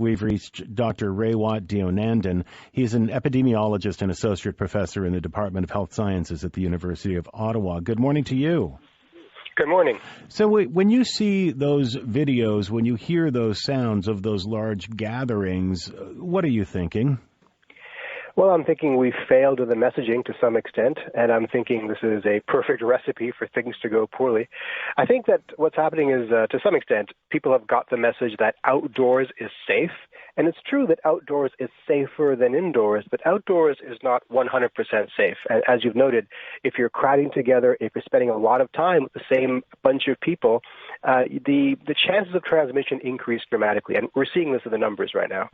We've reached Dr. Raywat Deonandan. He's an epidemiologist and associate professor in the Department of Health Sciences at the University of Ottawa. Good morning to you. Good morning. So when you see those videos, when you hear those sounds of those large gatherings, what are you thinking? Well, I'm thinking we've failed in the messaging to some extent, and I'm thinking this is a perfect recipe for things to go poorly. I think that what's happening is, to some extent, people have got the message that outdoors is safe, and it's true that outdoors is safer than indoors, but outdoors is not 100% safe. As you've noted, if you're crowding together, if you're spending a lot of time with the same bunch of people, the chances of transmission increase dramatically, and we're seeing this in the numbers right now.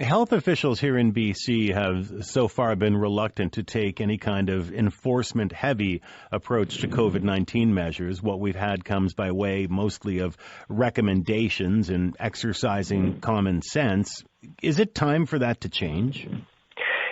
Health officials here in BC have so far been reluctant to take any kind of enforcement-heavy approach to COVID-19 measures. What we've had comes by way mostly of recommendations and exercising common sense. Is it time for that to change?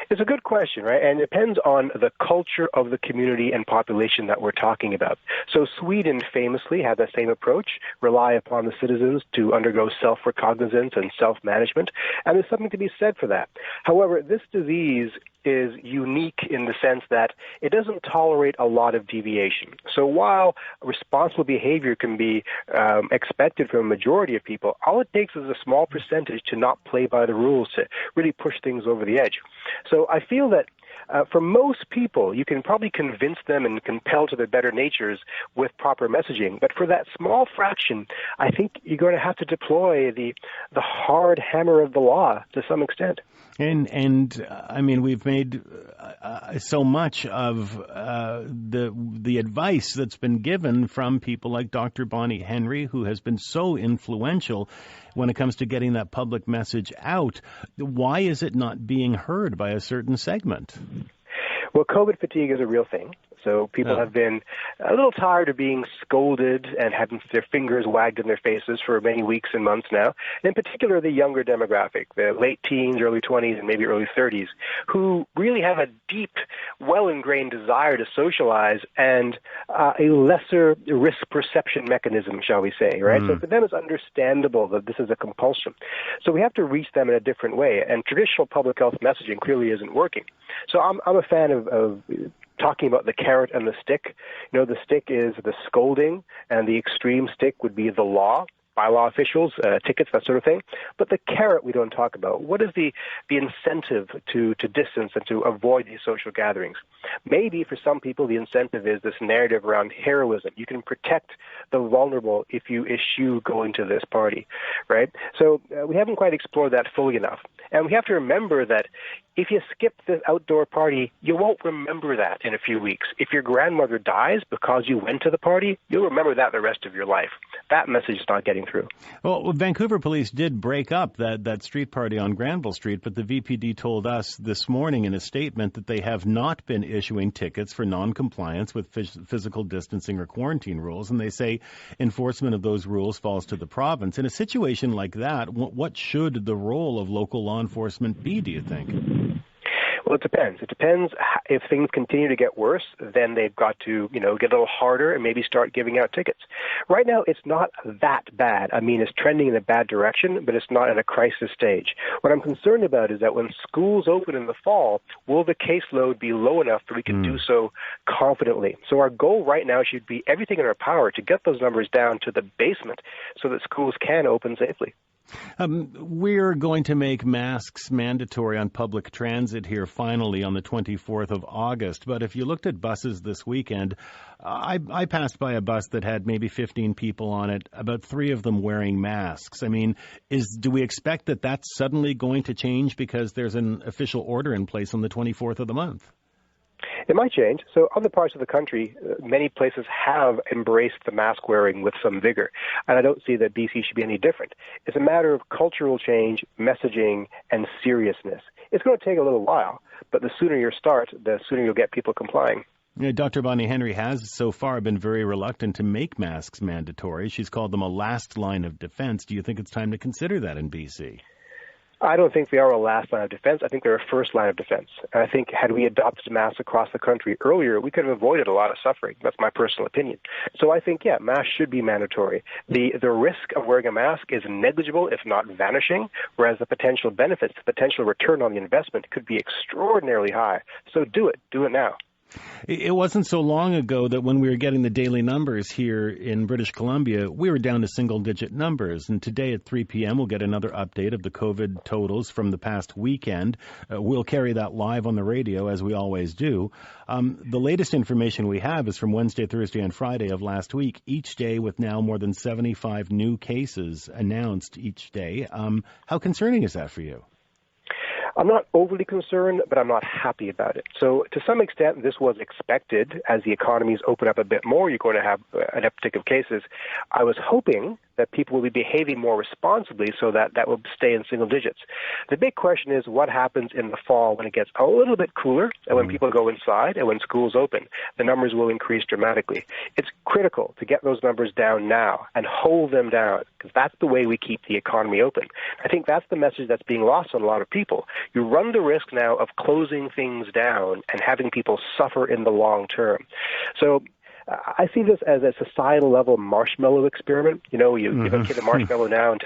It's a good question, right? And it depends on the culture of the community and population that we're talking about. So Sweden famously had the same approach, rely upon the citizens to undergo self-recognizance and self-management, and there's something to be said for that. However, this disease is unique in the sense that it doesn't tolerate a lot of deviation. So while responsible behavior can be expected from a majority of people, all it takes is a small percentage to not play by the rules, to really push things over the edge. So I feel that for most people, you can probably convince them and compel to their better natures with proper messaging. But for that small fraction, I think you're going to have to deploy the hard hammer of the law to some extent. And I mean, we've made so much of the advice that's been given from people like Dr. Bonnie Henry, who has been so influential when it comes to getting that public message out. Why is it not being heard by a certain segment? Well, COVID fatigue is a real thing. So people have been a little tired of being scolded and having their fingers wagged in their faces for many weeks and months now. In particular, the younger demographic, the late teens, early 20s, and maybe early 30s, who really have a deep, well-ingrained desire to socialize and a lesser risk perception mechanism, shall we say, right? So for them, it's understandable that this is a compulsion. So we have to reach them in a different way, and traditional public health messaging clearly isn't working. So I'm a fan of talking about the carrot and the stick. You know, the stick is the scolding, and the extreme stick would be the law, bylaw officials, tickets, that sort of thing. But the carrot we don't talk about. What is the incentive to distance and to avoid these social gatherings? Maybe for some people the incentive is this narrative around heroism. You can protect the vulnerable if you eschew going to this party, right? So we haven't quite explored that fully enough. And we have to remember that if you skip this outdoor party, you won't remember that in a few weeks. If your grandmother dies because you went to the party, you'll remember that the rest of your life. That message is not getting through. Well, Vancouver police did break up that street party on Granville Street, but the VPD told us this morning in a statement that they have not been issuing tickets for non-compliance with physical distancing or quarantine rules, and they say enforcement of those rules falls to the province. In a situation like that, what should the role of local law enforcement be, do you think? Well, it depends. It depends. If things continue to get worse, then they've got to, get a little harder and maybe start giving out tickets. Right now, it's not that bad. I mean, it's trending in a bad direction, but it's not at a crisis stage. What I'm concerned about is that when schools open in the fall, will the caseload be low enough that we can do so confidently? So our goal right now should be everything in our power to get those numbers down to the basement so that schools can open safely. We're going to make masks mandatory on public transit here finally on the 24th of August. But if you looked at buses this weekend, I passed by a bus that had maybe 15 people on it, about 3 of them wearing masks. I mean, do we expect that that's suddenly going to change because there's an official order in place on the 24th of the month? It might change. So other parts of the country, many places have embraced the mask wearing with some vigor. And I don't see that BC should be any different. It's a matter of cultural change, messaging, and seriousness. It's going to take a little while, but the sooner you start, the sooner you'll get people complying. Dr. Bonnie Henry has so far been very reluctant to make masks mandatory. She's called them a last line of defense. Do you think it's time to consider that in BC? I don't think they are a last line of defense. I think they're a first line of defense. And I think had we adopted masks across the country earlier, we could have avoided a lot of suffering. That's my personal opinion. So I think, yeah, masks should be mandatory. The risk of wearing a mask is negligible, if not vanishing, whereas the potential benefits, the potential return on the investment could be extraordinarily high. So do it. Do it now. It wasn't so long ago that when we were getting the daily numbers here in British Columbia, we were down to single-digit numbers. And today at 3 p.m., we'll get another update of the COVID totals from the past weekend. We'll carry that live on the radio, as we always do. The latest information we have is from Wednesday, Thursday, and Friday of last week, each day with now more than 75 new cases announced each day. How concerning is that for you? I'm not overly concerned, but I'm not happy about it. So to some extent, this was expected. As the economies open up a bit more, you're going to have an uptick of cases. I was hoping that people will be behaving more responsibly so that that will stay in single digits. The big question is what happens in the fall when it gets a little bit cooler and when people go inside and when schools open. The numbers will increase dramatically. It's critical to get those numbers down now and hold them down because that's the way we keep the economy open. I think that's the message that's being lost on a lot of people. You run the risk now of closing things down and having people suffer in the long term. So I see this as a societal level marshmallow experiment. You know, you give a kid a marshmallow now and,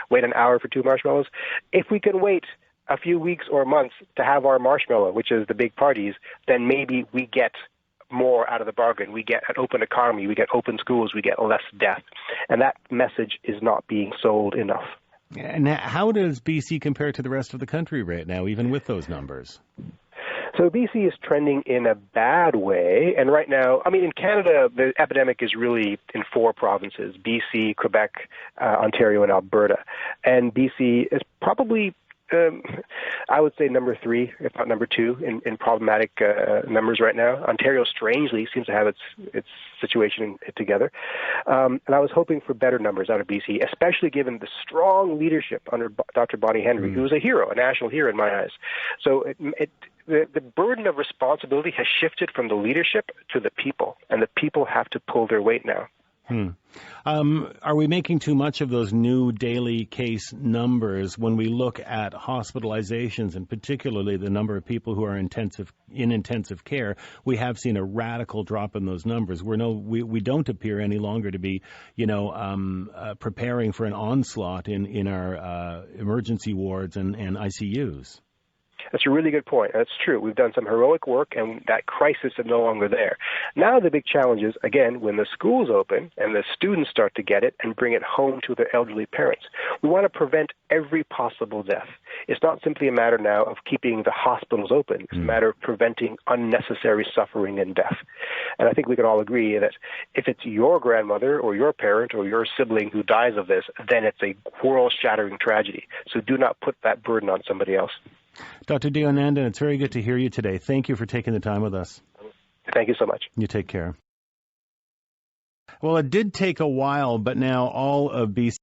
wait an hour for 2 marshmallows. If we can wait a few weeks or months to have our marshmallow, which is the big parties, then maybe we get more out of the bargain. We get an open economy, we get open schools, we get less death. And that message is not being sold enough. And how does BC compare to the rest of the country right now, even with those numbers? So BC is trending in a bad way. And right now, in Canada, the epidemic is really in 4 provinces, BC, Quebec, Ontario, and Alberta. And BC is probably, I would say, number 3, if not number 2, in problematic numbers right now. Ontario, strangely, seems to have its situation together. And I was hoping for better numbers out of BC, especially given the strong leadership under Dr. Bonnie Henry, who is a hero, a national hero in my eyes. So the burden of responsibility has shifted from the leadership to the people, and the people have to pull their weight now. Are we making too much of those new daily case numbers when we look at hospitalizations and particularly the number of people who are in intensive care? We have seen a radical drop in those numbers. We don't appear any longer to be, preparing for an onslaught in our emergency wards and ICUs. That's a really good point. That's true. We've done some heroic work, and that crisis is no longer there. Now the big challenge is, again, when the schools open and the students start to get it and bring it home to their elderly parents. We want to prevent every possible death. It's not simply a matter now of keeping the hospitals open. It's a matter of preventing unnecessary suffering and death. And I think we can all agree that if it's your grandmother or your parent or your sibling who dies of this, then it's a world-shattering tragedy. So do not put that burden on somebody else. Dr. Deonandan, it's very good to hear you today. Thank you for taking the time with us. Thank you so much. You take care. Well, it did take a while, but now all of BC